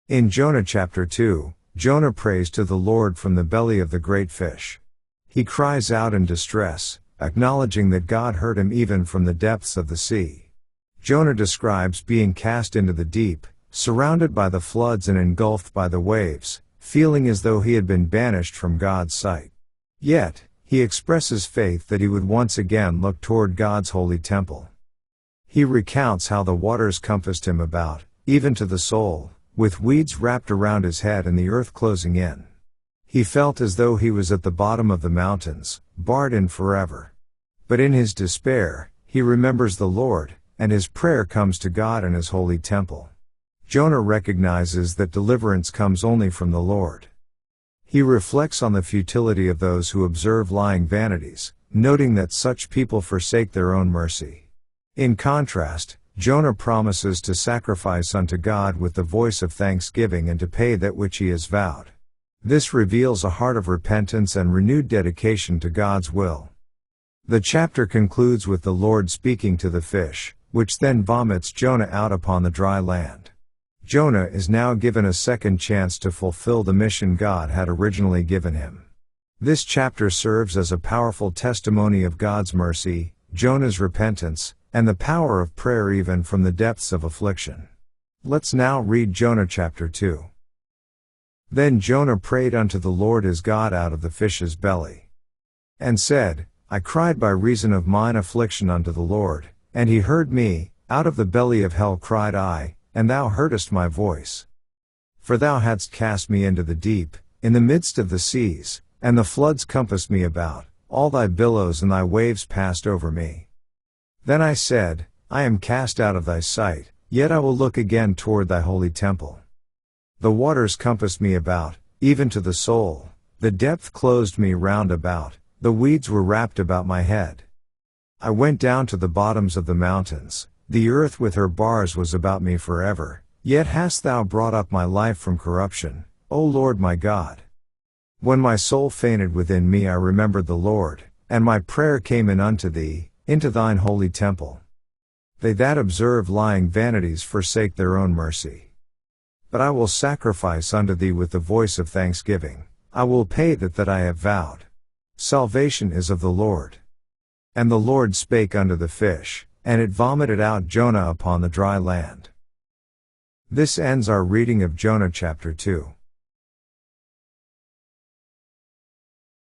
In Jonah chapter 2, Jonah prays to the Lord from the belly of the great fish. He cries out in distress, acknowledging that God heard him even from the depths of the sea. Jonah describes being cast into the deep, surrounded by the floods and engulfed by the waves, feeling as though he had been banished from God's sight. Yet, he expresses faith that he would once again look toward God's holy temple. He recounts how the waters compassed him about, even to the soul, with weeds wrapped around his head and the earth closing in. He felt as though he was at the bottom of the mountains, barred in forever. But in his despair, he remembers the Lord, and his prayer comes to God in his holy temple. Jonah recognizes that deliverance comes only from the Lord. He reflects on the futility of those who observe lying vanities, noting that such people forsake their own mercy. In contrast, Jonah promises to sacrifice unto God with the voice of thanksgiving and to pay that which he has vowed. This reveals a heart of repentance and renewed dedication to God's will. The chapter concludes with the Lord speaking to the fish, which then vomits Jonah out upon the dry land. Jonah is now given a second chance to fulfill the mission God had originally given him. This chapter serves as a powerful testimony of God's mercy, Jonah's repentance, and the power of prayer even from the depths of affliction. Let's now read Jonah chapter 2. Then Jonah prayed unto the Lord his God out of the fish's belly, and said, I cried by reason of mine affliction unto the Lord, and he heard me. Out of the belly of hell cried I, and thou heardest my voice. For thou hadst cast me into the deep, in the midst of the seas, and the floods compassed me about, all thy billows and thy waves passed over me. Then I said, I am cast out of thy sight, yet I will look again toward thy holy temple. The waters compassed me about, even to the soul, the depth closed me round about, the weeds were wrapped about my head. I went down to the bottoms of the mountains, the earth with her bars was about me forever, yet hast thou brought up my life from corruption, O Lord my God. When my soul fainted within me I remembered the Lord, and my prayer came in unto thee, into thine holy temple. They that observe lying vanities forsake their own mercy. But I will sacrifice unto thee with the voice of thanksgiving, I will pay that I have vowed. Salvation is of the Lord. And the Lord spake unto the fish, and it vomited out Jonah upon the dry land. This ends our reading of Jonah chapter 2.